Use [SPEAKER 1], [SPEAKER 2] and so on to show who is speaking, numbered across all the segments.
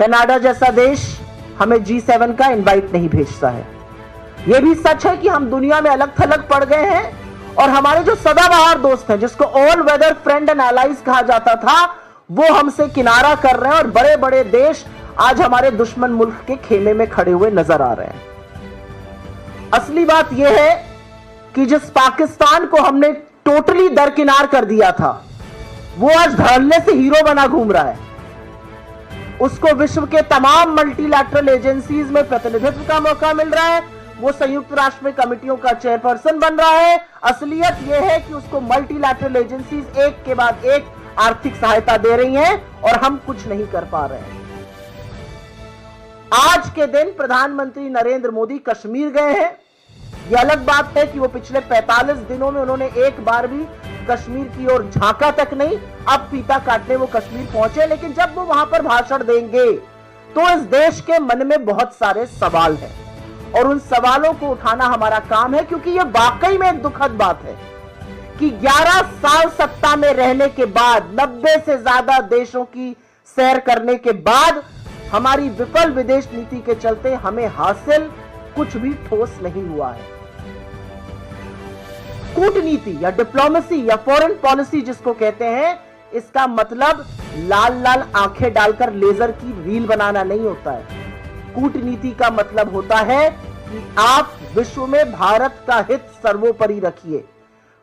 [SPEAKER 1] Canada जैसा देश हमें G7 का इनवाइट नहीं भेजता है। यह भी सच है कि हम दुनिया में अलग थलग पड़ गए हैं और हमारे जो सदाबहार दोस्त हैं, जिसको all weather friend and allies कहा जाता था, वो हमसे किनारा कर रहे हैं और बड़े बड़े देश आज हमारे दुश्मन मुल्क के खेमे में खड़े हुए नजर आ रहे हैं। असली बात यह है कि जिस पाकिस्तान को हमने टोटली दरकिनार कर दिया था, वो आज धड़ल्ले से हीरो बना घूम रहा है। उसको विश्व के तमाम मल्टीलैटरल एजेंसीज में प्रतिनिधित्व का मौका मिल रहा है। वो संयुक्त राष्ट्र में कमिटियों का चेयरपर्सन बन रहा है। असलियत यह है कि उसको मल्टीलैटरल एजेंसीज एक के बाद एक आर्थिक सहायता दे रही हैं और हम कुछ नहीं कर पा रहे हैं। आज के दिन प्रधानमंत्री नरेंद्र मोदी कश्मीर गए हैं। यह अलग बात है कि वो पिछले 45 दिनों में उन्होंने एक बार भी कश्मीर की ओर झांका तक नहीं। अब फीता काटने वो कश्मीर पहुंचे, लेकिन जब वो वहां पर भाषण देंगे तो इस देश के मन में बहुत सारे सवाल हैं और उन सवालों को उठाना हमारा काम है, क्योंकि यह वाकई में एक दुखद बात है कि 11 साल सत्ता में रहने के बाद, 90 से ज्यादा देशों की सैर करने के बाद, हमारी विफल विदेश नीति के चलते हमें हासिल कुछ भी ठोस नहीं हुआ है। कूटनीति या डिप्लोमेसी या फॉरेन पॉलिसी जिसको कहते हैं, इसका मतलब लाल लाल आंखें डालकर लेजर की रील बनाना नहीं होता है। कूटनीति का मतलब होता है कि आप विश्व में भारत का हित सर्वोपरि रखिए।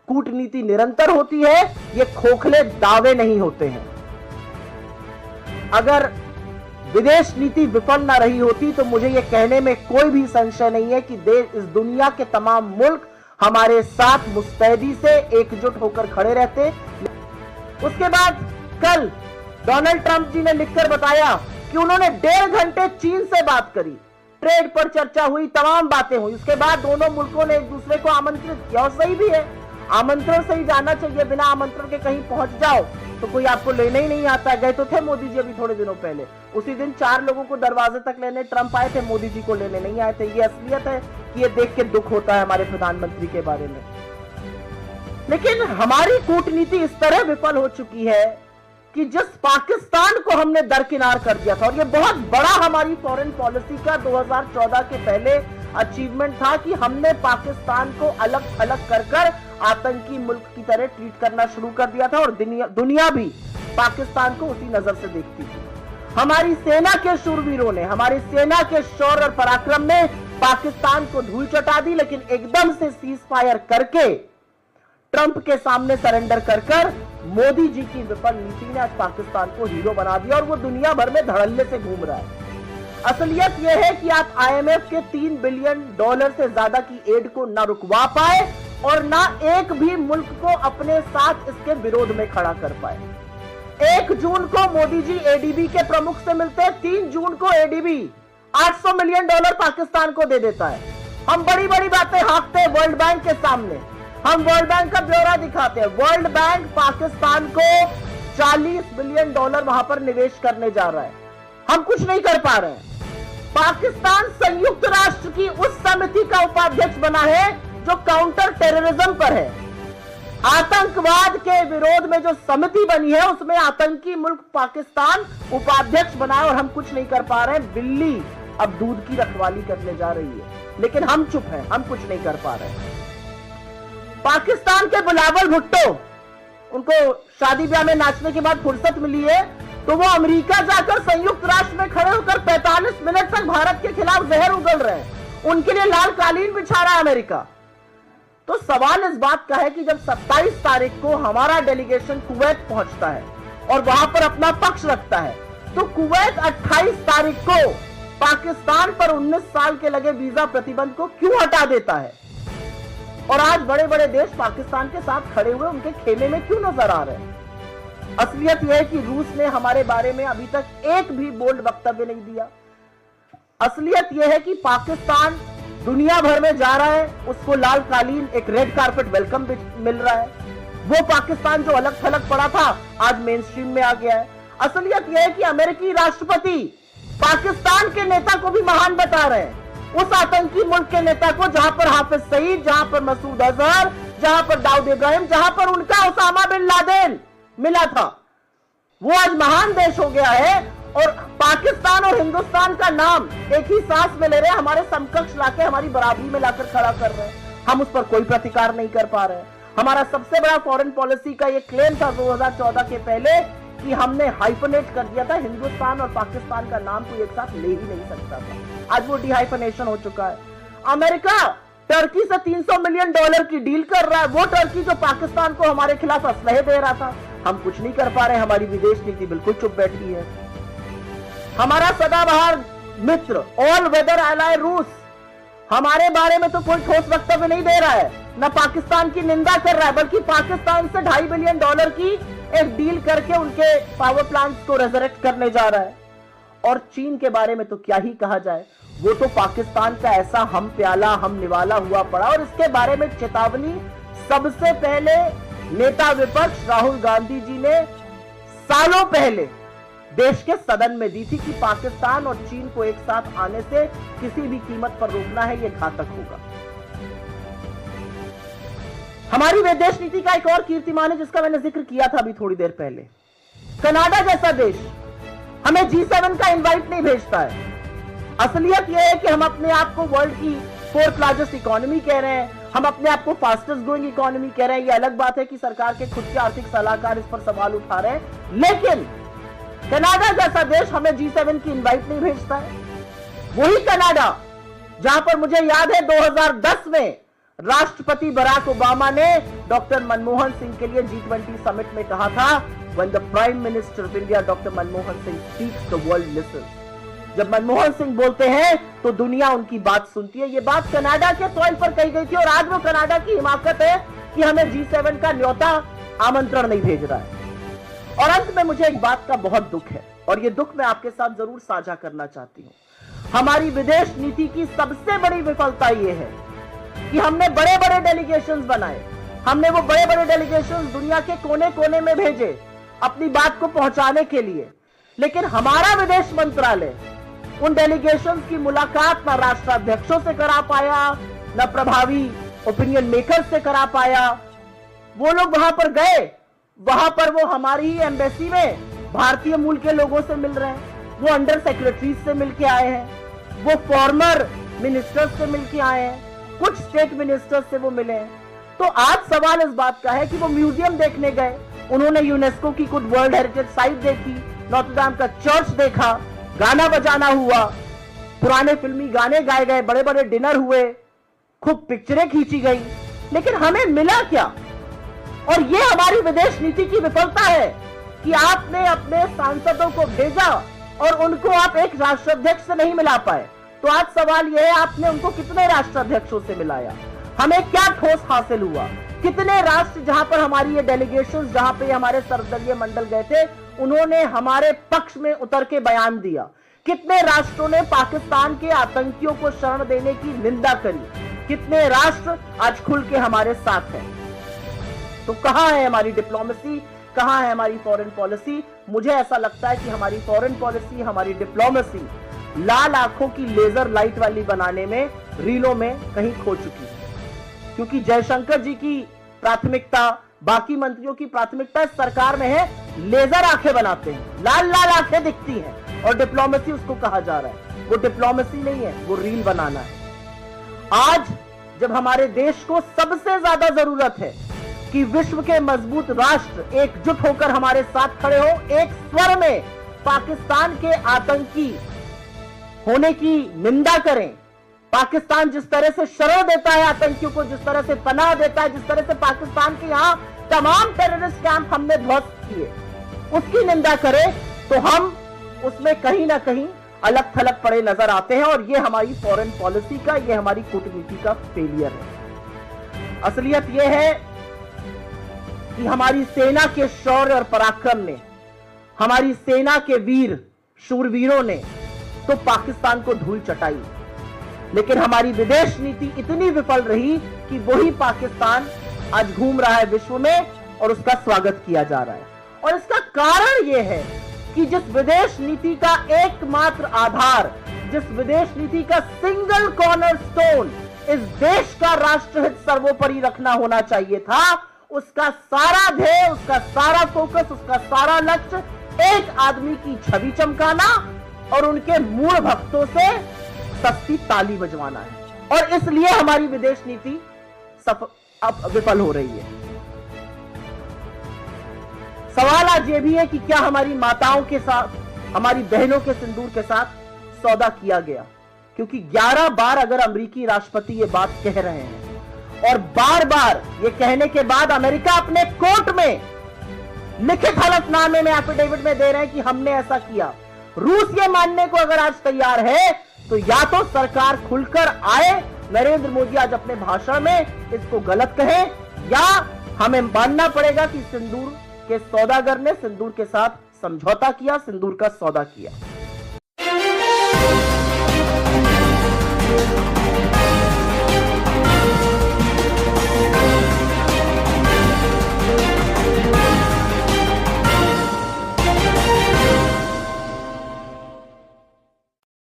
[SPEAKER 1] कूटनीति निरंतर होती है, ये खोखले दावे नहीं होते हैं। अगर विदेश नीति विफल ना रही होती तो मुझे यह कहने में कोई भी संशय नहीं है कि देश, इस दुनिया के तमाम मुल्क हमारे साथ मुस्तैदी से एकजुट होकर खड़े रहते। उसके बाद कल डोनाल्ड ट्रंप जी ने लिखकर बताया कि उन्होंने 1.5 घंटे चीन से बात करी, ट्रेड पर चर्चा हुई, तमाम बातें हुई। उसके बाद दोनों मुल्कों ने एक दूसरे को आमंत्रित किया और सही भी है, आमंत्रण से ही जाना चाहिए। बिना आमंत्रण के कहीं पहुंच जाओ तो कोई आपको लेने ही नहीं आता। गए तो थे मोदी जी अभी थोड़े दिनों पहले, उसी दिन 4 लोगों को दरवाजे तक लेने ट्रंप आए थे, मोदी जी को लेने नहीं आए थे। ये असलियत है कि ये देख के दुख होता है हमारे प्रधानमंत्री के बारे में। लेकिन हमारी कूटनीति इस तरह विफल हो चुकी है कि जिस पाकिस्तान को हमने दरकिनार कर दिया था, और ये बहुत बड़ा हमारी फॉरेन पॉलिसी का 2014 के पहले अचीवमेंट था कि हमने पाकिस्तान को अलग थलग कर आतंकी मुल्क की तरह ट्रीट करना शुरू कर दिया था और दुनिया भी पाकिस्तान को उसी नजर से देखती थी। हमारी सेना के शूरवीरों ने, हमारी सेना के शौर्य और पराक्रम ने पाकिस्तान को धूल चटा दी, लेकिन एकदम से सीज फायर करके ट्रंप के सामने सरेंडर कर मोदी जी की विफल नीति ने आज पाकिस्तान को हीरो बना दिया और वो दुनिया भर में धड़ल्ले से घूम रहा है। असलियत यह है कि आप IMF के $3 बिलियन से ज्यादा की एड को ना रुकवा पाए और ना एक भी मुल्क को अपने साथ इसके विरोध में खड़ा कर पाए। 1 जून को मोदी जी ADB के प्रमुख से मिलते हैं, 3 जून को ADB $800 मिलियन पाकिस्तान को दे देता है। हम बड़ी बड़ी बातें हाँकते हैं वर्ल्ड बैंक के सामने, हम वर्ल्ड बैंक का ब्यौरा दिखाते हैं। वर्ल्ड बैंक पाकिस्तान को $40 बिलियन वहां पर निवेश करने जा रहा है, हम कुछ नहीं कर पा रहे हैं। पाकिस्तान संयुक्त राष्ट्र की उस समिति का उपाध्यक्ष बना है जो काउंटर टेररिज्म पर है। आतंकवाद के विरोध में जो समिति बनी है उसमें आतंकी मुल्क पाकिस्तान उपाध्यक्ष बना है और हम कुछ नहीं कर पा रहे हैं। बिल्ली अब दूध की रखवाली करने जा रही है, लेकिन हम चुप हैं, हम कुछ नहीं कर पा रहे हैं। पाकिस्तान के बिलावल भुट्टो, उनको शादी ब्याह में नाचने के बाद फुर्सत मिली है तो वो अमेरिका जाकर संयुक्त राष्ट्र में खड़े होकर 45 मिनट तक भारत के खिलाफ जहर उगल रहे हैं। उनके लिए लाल कालीन बिछा रहा है अमेरिका। तो सवाल इस बात का है कि जब 27 तारीख को हमारा डेलीगेशन कुवैत पहुंचता है और वहां पर अपना पक्ष रखता है, तो कुवैत 28 तारीख को पाकिस्तान पर 19 साल के लगे वीजा प्रतिबंध को क्यों हटा देता है? और आज बड़े बड़े देश पाकिस्तान के साथ खड़े हुए उनके खेमे में क्यों नजर आ रहे हैं? असलियत यह है कि रूस ने हमारे बारे में अभी तक एक भी बोल्ड वक्तव्य नहीं दिया। असलियत यह है कि पाकिस्तान दुनिया भर में जा रहा है, उसको लाल कालीन, एक रेड कारपेट वेलकम मिल रहा है। वो पाकिस्तान जो अलग थलग पड़ा था आज मेन स्ट्रीम में आ गया है। असलियत यह है कि अमेरिकी राष्ट्रपति पाकिस्तान के नेता को भी महान बता रहे हैं, उस आतंकी मुल्क के नेता को जहां पर हाफिज सईद, जहां पर मसूद अजहर, जहां पर दाऊद इब्राहिम, जहां पर उनका उसामा बिन लादेन मिला था। वो आज महान देश हो गया है और पाकिस्तान और हिंदुस्तान का नाम एक ही सांस में ले रहे हैं, हमारे समकक्ष लाके हमारी बराबरी में लाकर खड़ा कर रहे हैं, हम उस पर कोई प्रतिकार नहीं कर पा रहे हैं। हमारा सबसे बड़ा फॉरेन पॉलिसी का ये क्लेम था 2014 के पहले कि हमने हाइफनेट कर दिया था, हिंदुस्तान और पाकिस्तान का नाम कोई एक साथ ले ही नहीं सकता था। आज वो डिहाइफनेशन हो चुका है। अमेरिका टर्की से $300 मिलियन की डील कर रहा है, वो टर्की जो पाकिस्तान को हमारे खिलाफ असलहे दे रहा था। हम कुछ नहीं कर पा रहे, हमारी विदेश नीति बिल्कुल चुप बैठी है। हमारा सदाबहार मित्र ऑल वेदर एलाय रूस हमारे बारे में तो कोई ठोस वक्तव्य नहीं दे रहा है, न पाकिस्तान की निंदा कर रहा है, बल्कि पाकिस्तान से $2.5 बिलियन की एक डील करके उनके पावर प्लांट्स को रेजरेक्ट करने जा रहा है। और चीन के बारे में तो क्या ही कहा जाए, वो तो पाकिस्तान का ऐसा हम प्याला हम निवाला हुआ पड़ा। और इसके बारे में चेतावनी सबसे पहले नेता विपक्ष राहुल गांधी जी ने सालों पहले देश के सदन में दी थी कि पाकिस्तान और चीन को एक साथ आने से किसी भी कीमत पर रोकना है, यह घातक होगा। हमारी विदेश नीति का एक और कीर्तिमान है जिसका मैंने जिक्र किया था अभी थोड़ी देर पहले। कनाडा जैसा देश हमें G7 का इनवाइट नहीं भेजता है। असलियत यह है कि हम अपने आप को वर्ल्ड की 4th लार्जेस्ट इकोनॉमी कह रहे हैं, हम अपने आप को फास्टेस्ट ग्रोइंग इकोनॉमी कह रहे हैं। यह अलग बात है कि सरकार के खुद के आर्थिक सलाहकार इस पर सवाल उठा रहे हैं, लेकिन कनाडा जैसा देश हमें G7 की इनवाइट नहीं भेजता है। वही कनाडा जहां पर मुझे याद है 2010 में राष्ट्रपति बराक ओबामा ने डॉक्टर मनमोहन सिंह के लिए G20 समिट में कहा था, when the Prime Minister of India doctor Manmohan Singh speaks the world listens। जब मनमोहन सिंह बोलते हैं तो दुनिया उनकी बात सुनती है। ये बात कनाडा के सॉइल पर कही गई थी और आज वो कनाडा की हिमाकत है कि हमें G7 का न्योता आमंत्रण नहीं भेज रहा है। और अंत में मुझे एक बात का बहुत दुख है और ये दुख मैं आपके साथ जरूर साझा करना चाहती हूं। हमारी विदेश नीति की सबसे बड़ी विफलता ये है कि हमने बड़े बड़े डेलीगेशंस बनाए, हमने वो बड़े बड़े डेलीगेशंस दुनिया के कोने कोने में भेजे अपनी बात को पहुंचाने के लिए, लेकिन हमारा विदेश मंत्रालय उन डेलीगेशंस की मुलाकात ना राष्ट्राध्यक्षों से करा पाया, ना प्रभावी ओपिनियन मेकर्स से करा पाया। वो लोग वहां पर गए, वहां पर वो हमारी ही एम्बेसी में भारतीय मूल के लोगों से मिल रहे हैं, वो अंडर सेक्रेटरीज से मिलके आए हैं, वो फॉर्मर मिनिस्टर्स से मिलके आए हैं, कुछ स्टेट मिनिस्टर्स से वो मिले हैं। तो आज सवाल इस बात का है कि वो म्यूजियम देखने गए, उन्होंने यूनेस्को की कुछ वर्ल्ड हेरिटेज साइट देखी, नॉत्र डेम का चर्च देखा, गाना बजाना हुआ, पुराने फिल्मी गाने गाए गए, बड़े बड़े डिनर हुए, खूब पिक्चरें खींची गई, लेकिन हमें मिला क्या? और ये हमारी विदेश नीति की विफलता है कि आपने अपने सांसदों को भेजा और उनको आप एक राष्ट्राध्यक्ष से नहीं मिला पाए। तो आज सवाल यह है, आपने उनको कितने राष्ट्राध्यक्षों से मिलाया? हमें क्या ठोस हासिल हुआ? कितने राष्ट्र जहां पर हमारी ये डेलीगेशंस, जहां पे हमारे सर्वदलीय मंडल गए थे, उन्होंने हमारे पक्ष में उतर के बयान दिया? कितने राष्ट्रों ने पाकिस्तान के आतंकियों को शरण देने की निंदा करी? कितने राष्ट्र आज खुल के हमारे साथ हैं? तो कहां है हमारी डिप्लोमेसी, कहां है हमारी फॉरेन पॉलिसी? मुझे ऐसा लगता है कि हमारी फॉरेन पॉलिसी, हमारी डिप्लोमेसी लाल आंखों की लेजर लाइट वाली बनाने में, रीलों में कहीं खो चुकी है। क्योंकि जयशंकर जी की प्राथमिकता, बाकी मंत्रियों की प्राथमिकता इस सरकार में है लेजर आंखें बनाते हैं, लाल लाल आंखें दिखती हैं, और डिप्लोमेसी उसको कहा जा रहा है। वो डिप्लोमेसी नहीं है, वो रील बनाना है। आज जब हमारे देश को सबसे ज्यादा जरूरत है कि विश्व के मजबूत राष्ट्र एकजुट होकर हमारे साथ खड़े हो, एक स्वर में पाकिस्तान के आतंकी होने की निंदा करें, पाकिस्तान जिस तरह से शरण देता है आतंकियों को, जिस तरह से पनाह देता है, जिस तरह से पाकिस्तान के यहां तमाम टेररिस्ट कैंप हमने ध्वस्त किए, उसकी निंदा करें, तो हम उसमें कहीं ना कहीं अलग थलग पड़े नजर आते हैं। और ये हमारी फॉरेन पॉलिसी का, ये हमारी कूटनीति का फेलियर है। असलियत यह है कि हमारी सेना के शौर्य और पराक्रम ने, हमारी सेना के वीर शूरवीरों ने तो पाकिस्तान को धूल चटाई, लेकिन हमारी विदेश नीति इतनी विफल रही कि वही पाकिस्तान आज घूम रहा है विश्व में और उसका स्वागत किया जा रहा है। और इसका कारण यह है कि जिस विदेश नीति का एकमात्र आधार, जिस विदेश नीति का सिंगल कॉर्नरस्टोन इस देश का राष्ट्रहित सर्वोपरि रखना होना चाहिए था, उसका सारा ध्येय, उसका सारा फोकस, उसका सारा लक्ष्य एक आदमी की छवि चमकाना और उनके मूल भक्तों से सस्ती ताली बजवाना है। और इसलिए हमारी विदेश नीति अब विफल हो रही है। सवाल आज ये भी है कि क्या हमारी माताओं के साथ, हमारी बहनों के सिंदूर के साथ सौदा किया गया? क्योंकि 11 बार अगर अमेरिकी राष्ट्रपति ये बात कह रहे हैं और बार बार ये कहने के बाद अमेरिका अपने कोर्ट में लिखित हलफनामे में, एफिडेविट में दे रहे हैं कि हमने ऐसा किया, रूस ये मानने को अगर आज तैयार है तो या तो सरकार खुलकर आए, नरेंद्र मोदी आज अपने भाषण में इसको गलत कहे, या हमें मानना पड़ेगा कि सिंदूर के सौदागर ने सिंदूर के साथ समझौता किया, सिंदूर का सौदा किया।